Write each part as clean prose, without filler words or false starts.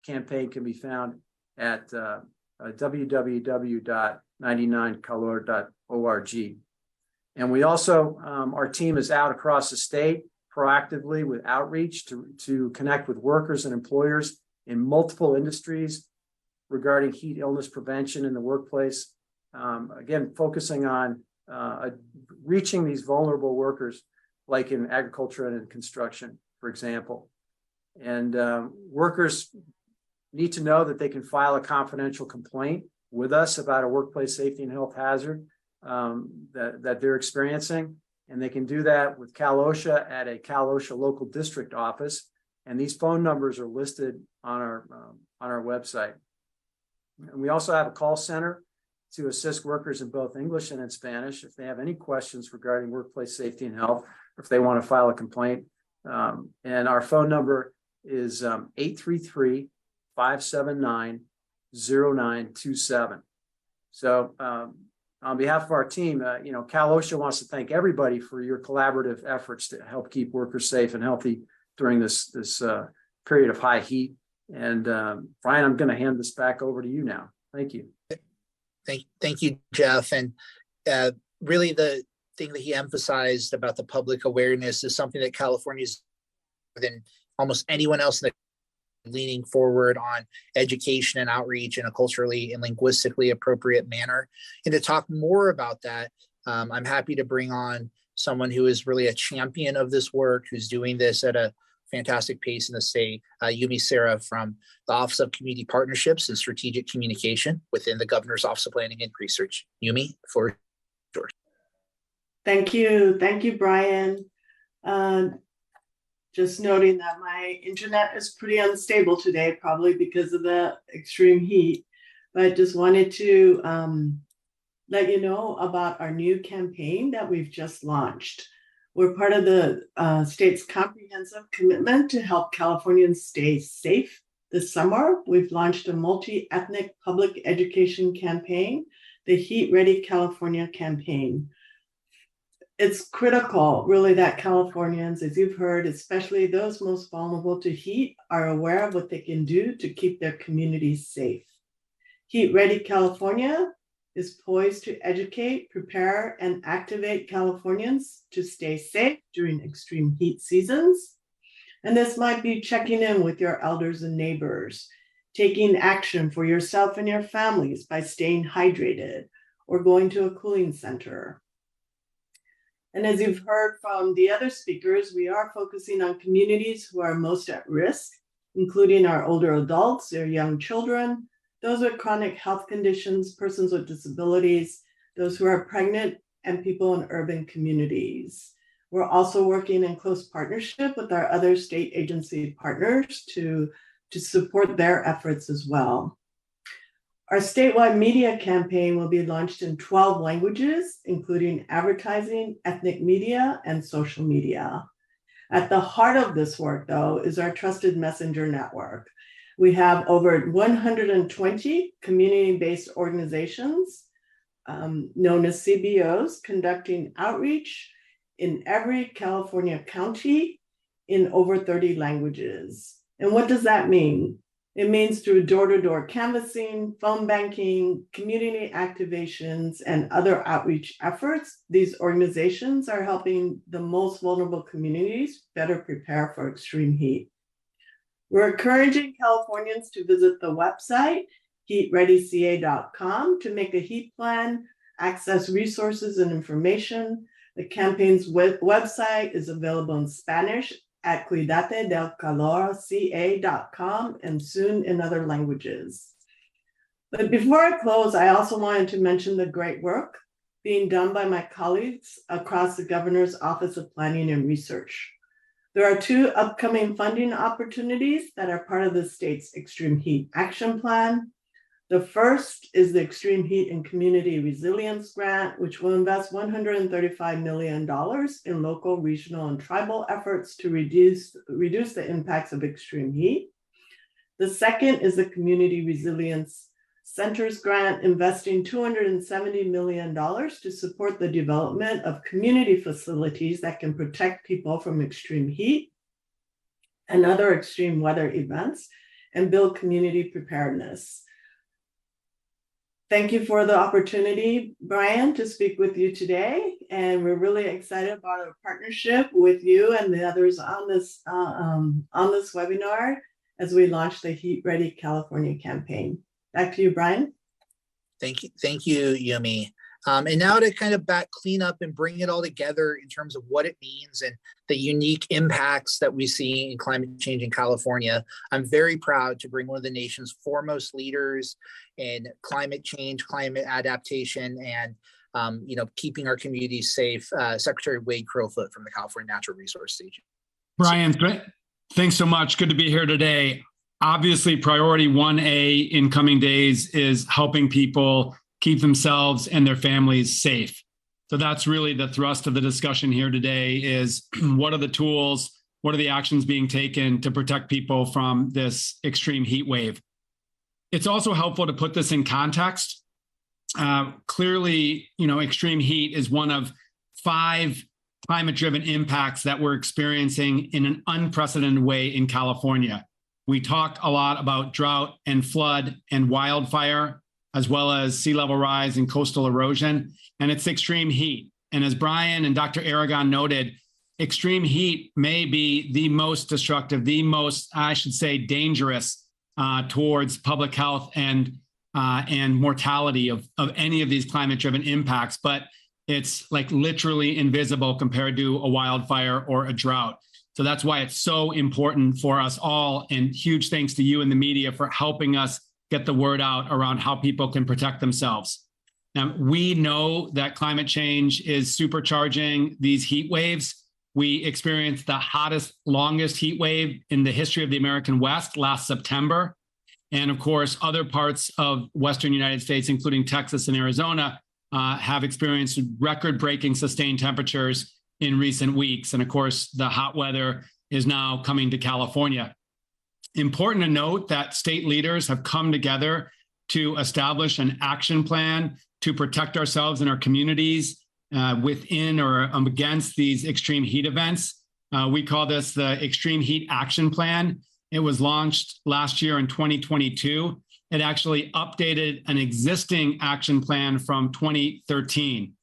campaign can be found at www.99color.org. And we also, our team is out across the state proactively with outreach to connect with workers and employers in multiple industries regarding heat illness prevention in the workplace. Again, focusing on reaching these vulnerable workers, like in agriculture and in construction, for example. And workers need to know that they can file a confidential complaint with us about a workplace safety and health hazard that they're experiencing. And they can do that with Cal OSHA at a Cal OSHA local district office. And these phone numbers are listed on our website. And we also have a call center to assist workers in both English and in Spanish if they have any questions regarding workplace safety and health, or if they want to file a complaint. And our phone number is 833-579-0927. So on behalf of our team, Cal OSHA wants to thank everybody for your collaborative efforts to help keep workers safe and healthy during this period of high heat. And Brian, I'm going to hand this back over to you now. Thank you. Thank you, Jeff. And really the thing that he emphasized about the public awareness is something that California is more than almost anyone else in the leaning forward on education and outreach in a culturally and linguistically appropriate manner. And to talk more about that, I'm happy to bring on someone who is really a champion of this work, who's doing this at a fantastic pace in the state, Yumi Sarah from the Office of Community Partnerships and Strategic Communication within the Governor's Office of Planning and Research. Yumi, for yours. Thank you. Thank you, Brian. Just noting that my internet is pretty unstable today, probably because of the extreme heat, but just wanted to let you know about our new campaign that we've just launched. We're part of the state's comprehensive commitment to help Californians stay safe. This summer, we've launched a multi-ethnic public education campaign, the Heat Ready California campaign. It's critical, really, that Californians, as you've heard, especially those most vulnerable to heat, are aware of what they can do to keep their communities safe. Heat Ready California is poised to educate, prepare, and activate Californians to stay safe during extreme heat seasons. And this might be checking in with your elders and neighbors, taking action for yourself and your families by staying hydrated, or going to a cooling center. And as you've heard from the other speakers, we are focusing on communities who are most at risk, including our older adults, their young children, those with chronic health conditions, persons with disabilities, those who are pregnant, and people in urban communities. We're also working in close partnership with our other state agency partners to support their efforts as well. Our statewide media campaign will be launched in 12 languages, including advertising, ethnic media, and social media. At the heart of this work, though, is our Trusted Messenger Network. We have over 120 community-based organizations known as CBOs conducting outreach in every California county in over 30 languages. And what does that mean? It means through door-to-door canvassing, phone banking, community activations, and other outreach efforts, these organizations are helping the most vulnerable communities better prepare for extreme heat. We're encouraging Californians to visit the website, heatreadyca.com, to make a heat plan, access resources and information. The campaign's website is available in Spanish at cuidatedelcalorca.com and soon in other languages. But before I close, I also wanted to mention the great work being done by my colleagues across the Governor's Office of Planning and Research. There are 2 upcoming funding opportunities that are part of the state's Extreme Heat Action Plan. The first is the Extreme Heat and Community Resilience Grant, which will invest $135 million in local, regional, and tribal efforts to reduce the impacts of extreme heat. The second is the Community Resilience Centers Grant, investing $270 million to support the development of community facilities that can protect people from extreme heat and other extreme weather events, and build community preparedness. Thank you for the opportunity, Brian, to speak with you today. And we're really excited about our partnership with you and the others on this webinar as we launch the Heat Ready California campaign. Back to you, Brian. Thank you, Yumi. And now to kind of clean up and bring it all together in terms of what it means and the unique impacts that we see in climate change in California. I'm very proud to bring one of the nation's foremost leaders in climate change, climate adaptation, and keeping our communities safe, Secretary Wade Crowfoot from the California Natural Resources Agency. Brian, thanks so much. Good to be here today. Obviously, priority 1A in coming days is helping people keep themselves and their families safe. So that's really the thrust of the discussion here today is what are the tools, what are the actions being taken to protect people from this extreme heat wave? It's also helpful to put this in context. Clearly, extreme heat is one of 5 climate-driven impacts that we're experiencing in an unprecedented way in California. We talk a lot about drought and flood and wildfire, as well as sea level rise and coastal erosion, and it's extreme heat. And as Brian and Dr. Aragon noted, extreme heat may be the most destructive, the most, I should say, dangerous towards public health and mortality of any of these climate-driven impacts, but it's like literally invisible compared to a wildfire or a drought. So that's why it's so important for us all, and huge thanks to you and the media for helping us get the word out around how people can protect themselves. Now, we know that climate change is supercharging these heat waves. We experienced the hottest, longest heat wave in the history of the American West last September. And of course, other parts of Western United States, including Texas and Arizona, have experienced record-breaking sustained temperatures in recent weeks. And of course, the hot weather is now coming to California. Important to note that state leaders have come together to establish an action plan to protect ourselves and our communities within or against these extreme heat events. We call this the Extreme Heat Action Plan. It was launched last year in 2022. It actually updated an existing action plan from 2013.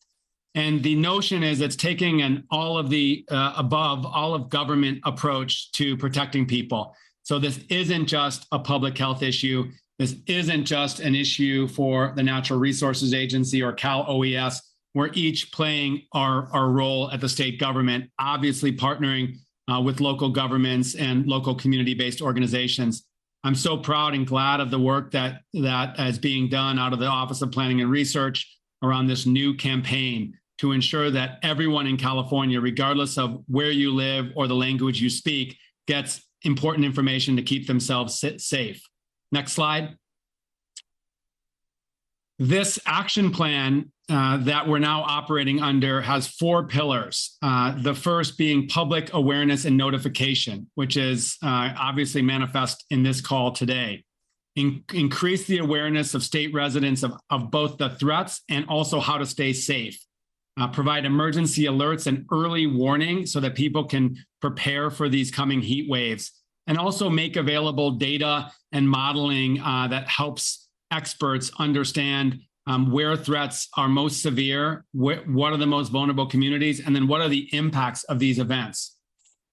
And the notion is it's taking an all of the above, all of government approach to protecting people. So this isn't just a public health issue. This isn't just an issue for the Natural Resources Agency or Cal OES. We're each playing our role at the state government, obviously partnering with local governments and local community-based organizations. I'm so proud and glad of the work that is being done out of the Office of Planning and Research around this new campaign to ensure that everyone in California, regardless of where you live or the language you speak, gets important information to keep themselves safe. Next slide. This action plan that we're now operating under has 4 pillars. The first being public awareness and notification, which is obviously manifest in this call today. Increase the awareness of state residents of both the threats and also how to stay safe. Provide emergency alerts and early warning so that people can prepare for these coming heat waves, and also make available data and modeling that helps experts understand where threats are most severe, what are the most vulnerable communities, and then what are the impacts of these events.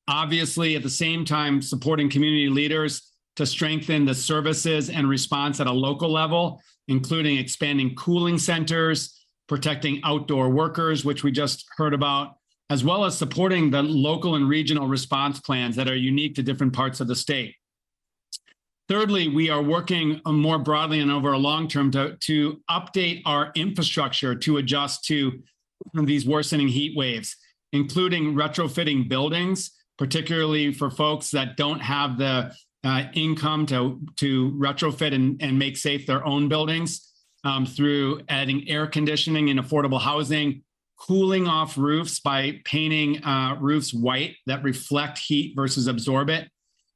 Obviously, at the same time, supporting community leaders to strengthen the services and response at a local level, including expanding cooling centers, protecting outdoor workers, which we just heard about, as well as supporting the local and regional response plans that are unique to different parts of the state. Thirdly, we are working more broadly and over a long term to update our infrastructure to adjust to these worsening heat waves, including retrofitting buildings, particularly for folks that don't have the income to retrofit and make safe their own buildings, through adding air conditioning and affordable housing, cooling off roofs by painting roofs white that reflect heat versus absorb it,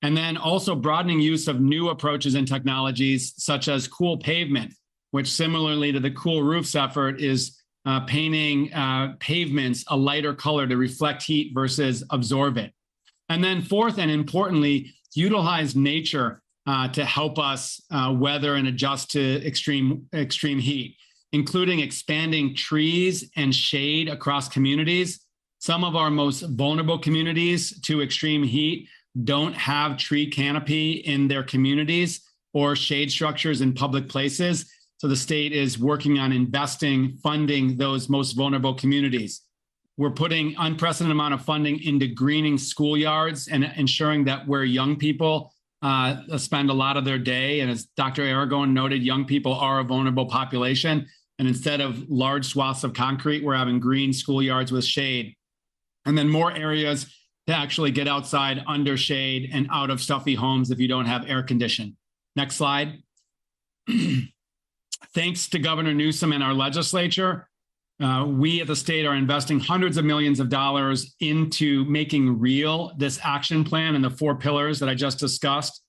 and then also broadening use of new approaches and technologies such as cool pavement, which similarly to the cool roofs effort is painting pavements a lighter color to reflect heat versus absorb it. And then fourth, and importantly, utilize nature to help us weather and adjust to extreme heat, including expanding trees and shade across communities. Some of our most vulnerable communities to extreme heat don't have tree canopy in their communities or shade structures in public places. So the state is working on investing, funding those most vulnerable communities. We're putting unprecedented amount of funding into greening schoolyards and ensuring that where young people spend a lot of their day, and as Dr. Aragon noted, young people are a vulnerable population. And instead of large swaths of concrete, we're having green schoolyards with shade. And then more areas to actually get outside under shade and out of stuffy homes if you don't have air conditioning. Next slide. Thanks to Governor Newsom and our legislature, we at the state are investing hundreds of millions of dollars into making real this action plan and the 4 pillars that I just discussed: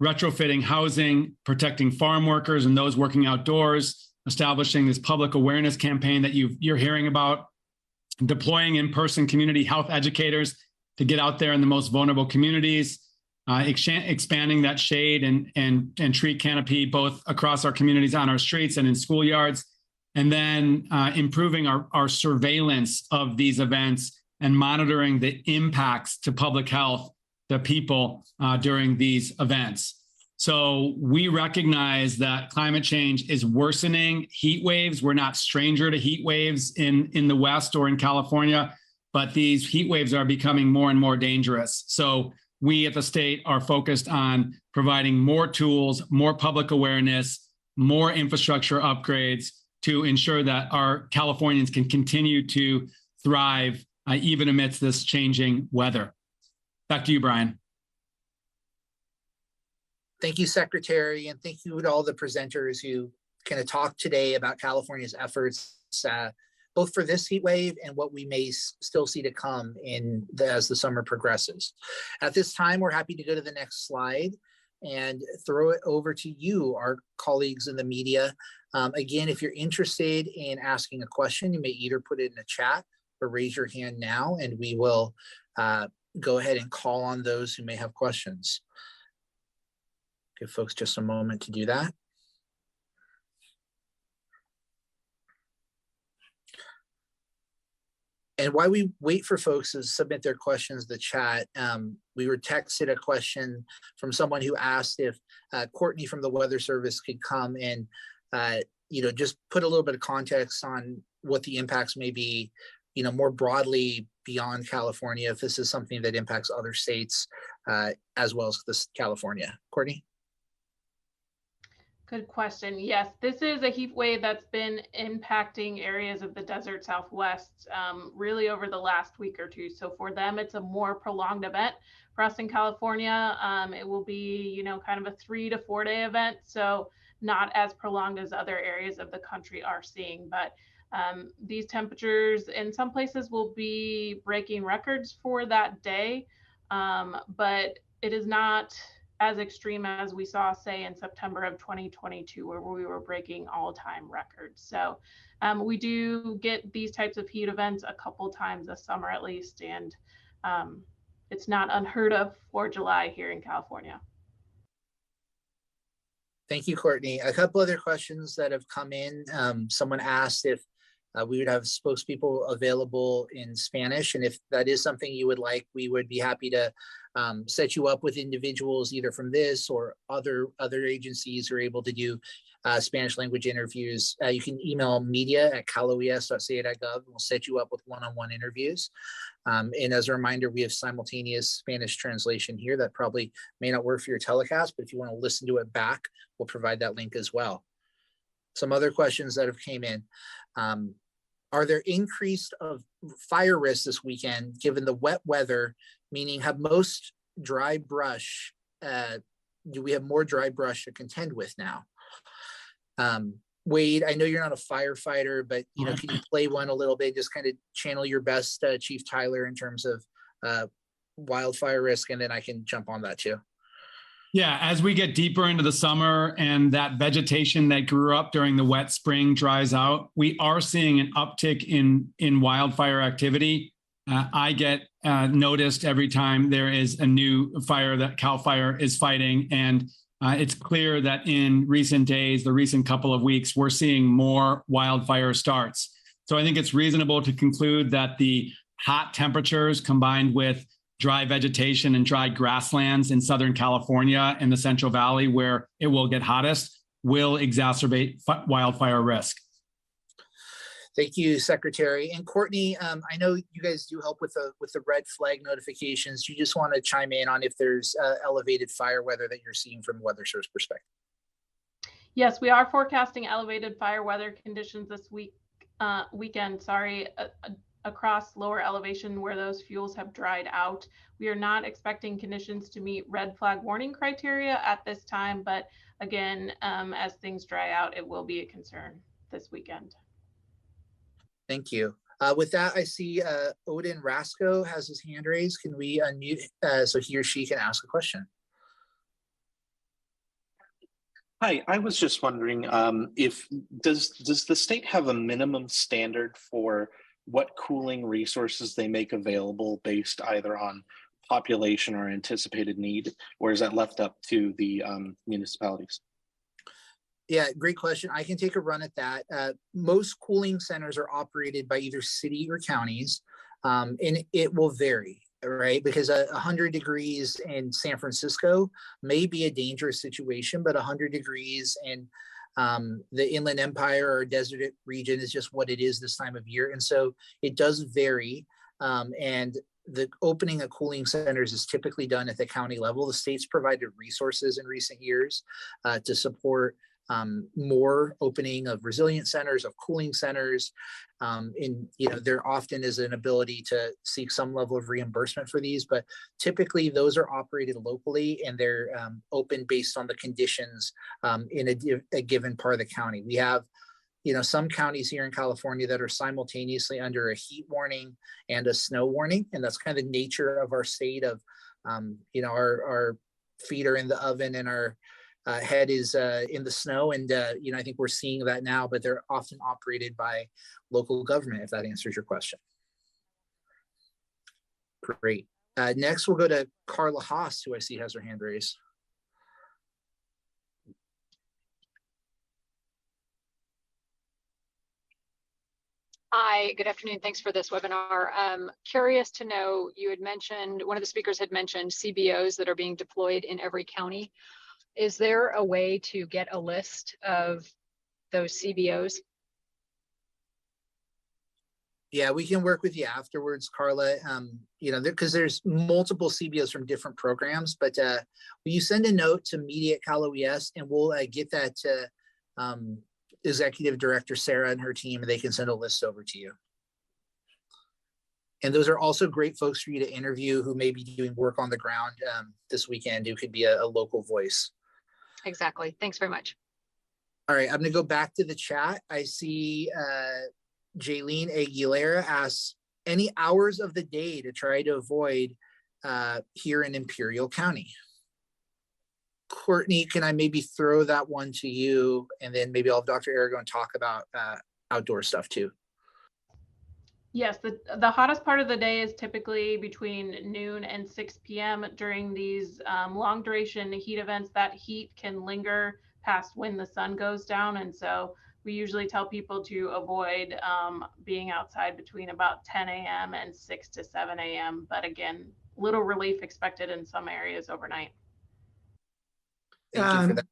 retrofitting housing, protecting farm workers and those working outdoors, establishing this public awareness campaign that you're hearing about, deploying in-person community health educators to get out there in the most vulnerable communities, expanding that shade and tree canopy both across our communities, on our streets and in schoolyards, and then improving our surveillance of these events and monitoring the impacts to public health, the people during these events. So we recognize that climate change is worsening. Heat waves, we're not stranger to heat waves in the West or in California, but these heat waves are becoming more and more dangerous. So we at the state are focused on providing more tools, more public awareness, more infrastructure upgrades to ensure that our Californians can continue to thrive even amidst this changing weather. Back to you, Brian. Thank you, Secretary, and thank you to all the presenters who kind of talked today about California's efforts, both for this heat wave and what we may still see to come as the summer progresses. At this time, we're happy to go to the next slide and throw it over to you, our colleagues in the media. Again, if you're interested in asking a question, you may either put it in the chat or raise your hand now, and we will go ahead and call on those who may have questions. Give folks just a moment to do that. And while we wait for folks to submit their questions in the chat, we were texted a question from someone who asked if Courtney from the Weather Service could come and just put a little bit of context on what the impacts may be, more broadly beyond California, if this is something that impacts other states as well as California. Courtney? Good question. Yes, this is a heat wave that's been impacting areas of the desert Southwest really over the last week or two. So for them, it's a more prolonged event. For us in California, it will be, kind of a 3 to 4 day event. So not as prolonged as other areas of the country are seeing. But these temperatures in some places will be breaking records for that day. But it is not as extreme as we saw, say, in September of 2022, where we were breaking all-time records. So we do get these types of heat events a couple times a summer at least, and it's not unheard of for July here in California. Thank you, Courtney. A couple other questions that have come in. Someone asked if we would have spokespeople available in Spanish, and if that is something you would like, we would be happy to set you up with individuals either from this or other agencies who are able to do Spanish language interviews. You can email media@caloes.ca.gov, and we'll set you up with one-on-one interviews. And as a reminder, we have simultaneous Spanish translation here that probably may not work for your telecast, but if you want to listen to it back, we'll provide that link as well. Some other questions that have came in. Are there increased of fire risks this weekend given the wet weather, meaning have most dry brush, do we have more dry brush to contend with now? Wade, I know you're not a firefighter, but can you play one a little bit, just kind of channel your best, Chief Tyler, in terms of wildfire risk, and then I can jump on that too. Yeah, as we get deeper into the summer and that vegetation that grew up during the wet spring dries out, we are seeing an uptick in wildfire activity. I get noticed every time there is a new fire that CAL FIRE is fighting, and it's clear that in recent days, the recent couple of weeks, we're seeing more wildfire starts. So I think it's reasonable to conclude that the hot temperatures combined with dry vegetation and dry grasslands in Southern California and the Central Valley, where it will get hottest, will exacerbate wildfire risk. Thank you, Secretary. And Courtney, I know you guys do help with the red flag notifications. You just want to chime in on if there's elevated fire weather that you're seeing from Weather Service perspective. Yes, we are forecasting elevated fire weather conditions this weekend. Across lower elevation where those fuels have dried out. We are not expecting conditions to meet red flag warning criteria at this time, but again, as things dry out, it will be a concern this weekend. Thank you. With that, I see Odin Rasko has his hand raised. Can we unmute so he or she can ask a question? Hi, I was just wondering if does the state have a minimum standard for what cooling resources they make available based either on population or anticipated need, or is that left up to the municipalities? Yeah, great question. I can take a run at that. Most cooling centers are operated by either city or counties, and it will vary, right? Because 100 degrees in San Francisco may be a dangerous situation, but 100 degrees in the Inland Empire or desert region is just what it is this time of year. And so it does vary. And the opening of cooling centers is typically done at the county level. The state's provided resources in recent years to support more opening of resilient centers, of cooling centers. There often is an ability to seek some level of reimbursement for these, but typically those are operated locally and they're open based on the conditions in a given part of the county. We have some counties here in California that are simultaneously under a heat warning and a snow warning. And that's kind of the nature of our state of, our feet are in the oven and our head is in the snow. And, I think we're seeing that now, but they're often operated by local government, if that answers your question. Great. Next, we'll go to Carla Haas, who I see has her hand raised. Hi, good afternoon. Thanks for this webinar. Curious to know, one of the speakers had mentioned CBOs that are being deployed in every county. Is there a way to get a list of those CBOs? Yeah, we can work with you afterwards, Carla. Because there's multiple CBOs from different programs, but will you send a note to media at Cal OES and we'll get that to Executive Director Sarah and her team, and they can send a list over to you. And those are also great folks for you to interview who may be doing work on the ground this weekend, who could be a local voice. Exactly. Thanks very much. All right, I'm going to go back to the chat. I see Jaylene Aguilera asks, any hours of the day to try to avoid here in Imperial County? Courtney, can I maybe throw that one to you? And then maybe I'll have Dr. Aragon talk about outdoor stuff too. Yes, the hottest part of the day is typically between noon and 6 p.m. During these long duration heat events. That heat can linger past when the sun goes down. And so we usually tell people to avoid being outside between about 10 a.m. and 6 to 7 a.m. But again, little relief expected in some areas overnight. Thank you for that.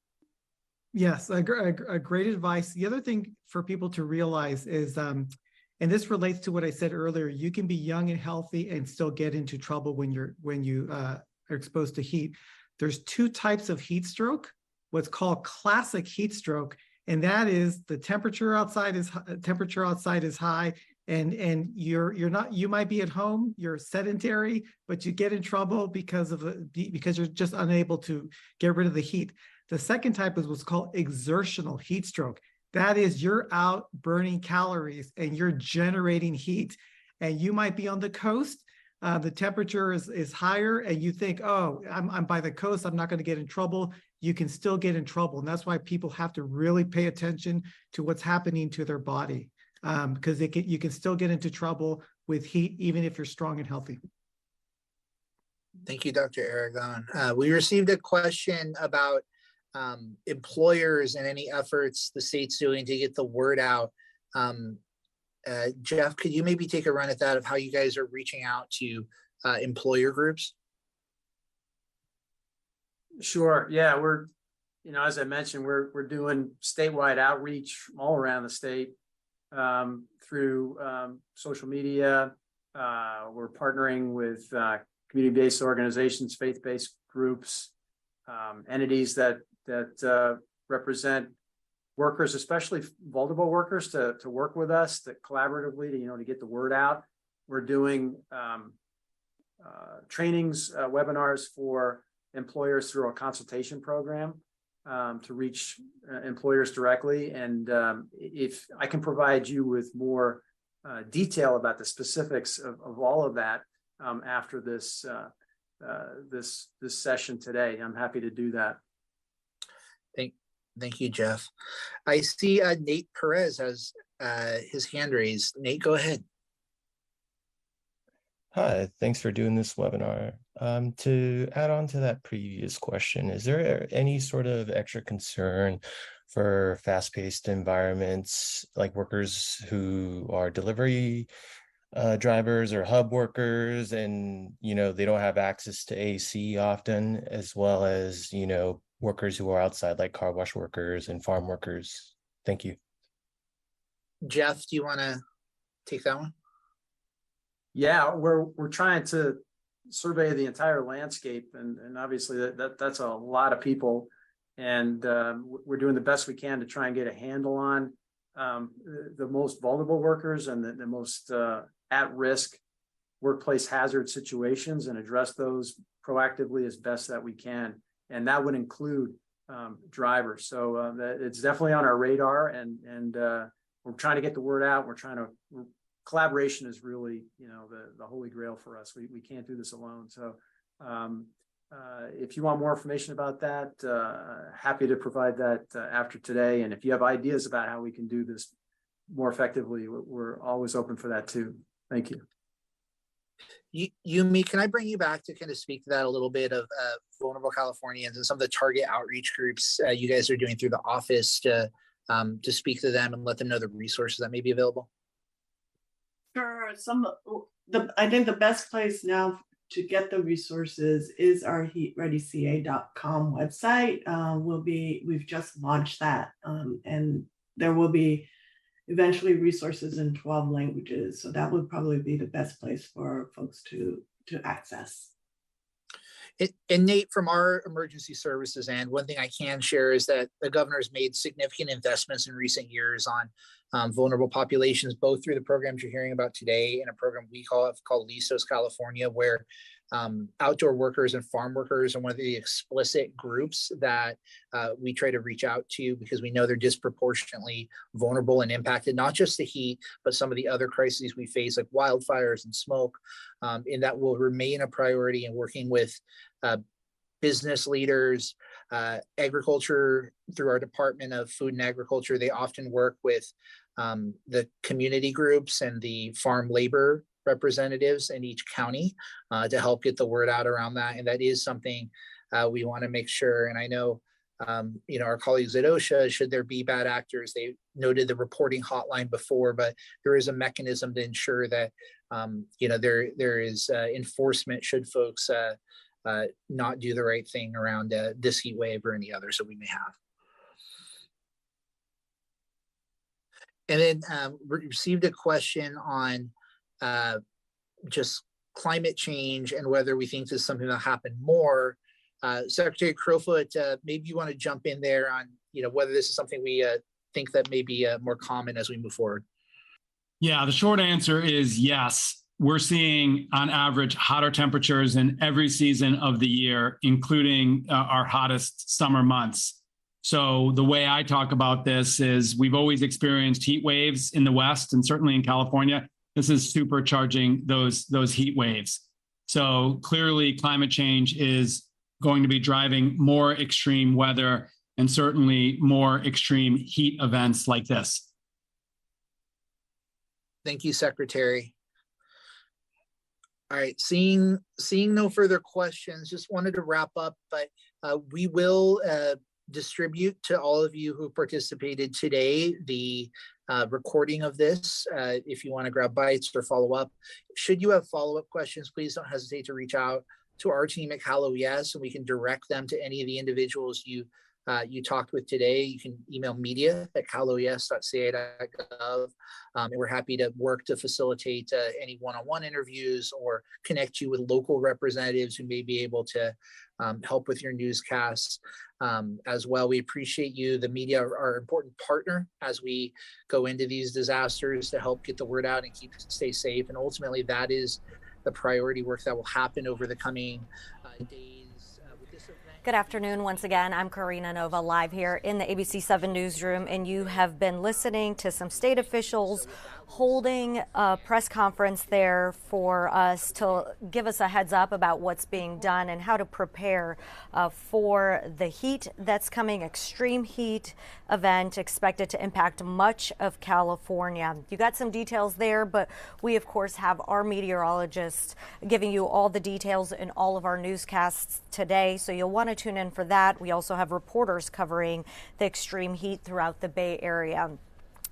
Yes, a great advice. The other thing for people to realize is, and this relates to what I said earlier, you can be young and healthy and still get into trouble when you are exposed to heat. There's two types of heat stroke, what's called classic heat stroke, and that is the temperature outside is high, and you might be at home, you're sedentary, but you get in trouble because you're just unable to get rid of the heat. The second type is what's called exertional heat stroke. That is, you're out burning calories and you're generating heat, and you might be on the coast. The temperature is higher, and you think, oh, I'm by the coast, I'm not going to get in trouble. You can still get in trouble, and that's why people have to really pay attention to what's happening to their body, because you can still get into trouble with heat even if you're strong and healthy. Thank you, Dr. Aragon. We received a question about employers and any efforts the state's doing to get the word out. Jeff, could you maybe take a run at that of how you guys are reaching out to employer groups? Sure. Yeah, we're, as I mentioned, we're doing statewide outreach all around the state through social media. We're partnering with community-based organizations, faith-based groups, entities that represent workers, especially vulnerable workers, to work with us, to collaboratively, to get the word out. We're doing trainings, webinars for employers through a consultation program to reach employers directly. And if I can provide you with more detail about the specifics of all of that after this session today, I'm happy to do that. Thank you, Jeff. I see Nate Perez has his hand raised. Nate, go ahead. Hi, thanks for doing this webinar. To add on to that previous question, is there any sort of extra concern for fast-paced environments, like workers who are delivery drivers or hub workers, and they don't have access to AC often, as well as workers who are outside, like car wash workers and farm workers? Thank you. Jeff, do you want to take that one? Yeah, we're trying to survey the entire landscape, and obviously that's a lot of people, and we're doing the best we can to try and get a handle on the most vulnerable workers and the most at-risk workplace hazard situations, and address those proactively as best that we can. And that would include drivers. So it's definitely on our radar, and we're trying to get the word out. Collaboration is really, the holy grail for us. We can't do this alone. So if you want more information about that, happy to provide that after today. And if you have ideas about how we can do this more effectively, we're always open for that too. Thank you. Yumi, can I bring you back to kind of speak to that a little bit of vulnerable Californians and some of the target outreach groups you guys are doing through the office to speak to them and let them know the resources that may be available? Sure. I think the best place now to get the resources is our heatreadyca.com website. We've just launched that, and there will be eventually resources in 12 languages. So that would probably be the best place for folks to access. And Nate, from our emergency services end, one thing I can share is that the governor's made significant investments in recent years on vulnerable populations, both through the programs you're hearing about today and a program we called LISOS California, where outdoor workers and farm workers are one of the explicit groups that we try to reach out to, because we know they're disproportionately vulnerable and impacted, not just the heat, but some of the other crises we face, like wildfires and smoke. And that will remain a priority in working with business leaders, agriculture through our Department of Food and Agriculture. They often work with the community groups and the farm labor representatives in each county to help get the word out around that. And that is something we want to make sure. And I know, our colleagues at OSHA, should there be bad actors, they noted the reporting hotline before, but there is a mechanism to ensure that, there is enforcement should folks not do the right thing around this heat wave or any others that we may have. And then we received a question on just climate change and whether we think this is something that'll happen more. Secretary Crowfoot, maybe you want to jump in there on, whether this is something we think that may be more common as we move forward. Yeah, the short answer is yes. We're seeing on average hotter temperatures in every season of the year, including our hottest summer months. So the way I talk about this is we've always experienced heat waves in the West and certainly in California. This is supercharging those heat waves. So clearly climate change is going to be driving more extreme weather and certainly more extreme heat events like this. Thank you, Secretary. All right, seeing no further questions, just wanted to wrap up, but we will distribute to all of you who participated today the recording of this. If you want to grab bites or follow up, should you have follow-up questions, please don't hesitate to reach out to our team at Cal OES, and we can direct them to any of the individuals you talked with today. You can email media@caloes.ca.gov, and we're happy to work to facilitate any one-on-one interviews or connect you with local representatives who may be able to help with your newscasts as well. We appreciate you. The media are an important partner as we go into these disasters to help get the word out and stay safe. And ultimately, that is the priority work that will happen over the coming days with this event. Good afternoon once again. I'm Karina Nova, live here in the ABC7 newsroom, and you have been listening to some state officials holding a press conference there for us to give us a heads up about what's being done and how to prepare for the heat that's coming, extreme heat event expected to impact much of California. You got some details there, but we of course have our meteorologists giving you all the details in all of our newscasts today, so you'll want to tune in for that. We also have reporters covering the extreme heat throughout the Bay Area.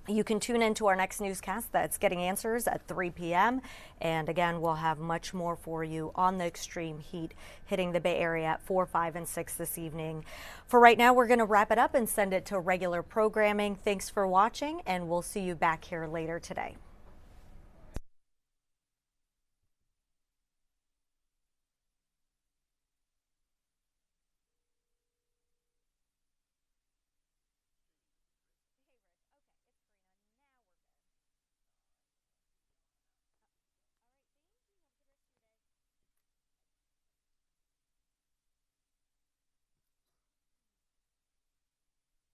You can tune into our next newscast that's Getting Answers at 3 p.m. And again, we'll have much more for you on the extreme heat hitting the Bay Area at 4, 5, and 6 this evening. For right now, we're going to wrap it up and send it to regular programming. Thanks for watching, and we'll see you back here later today.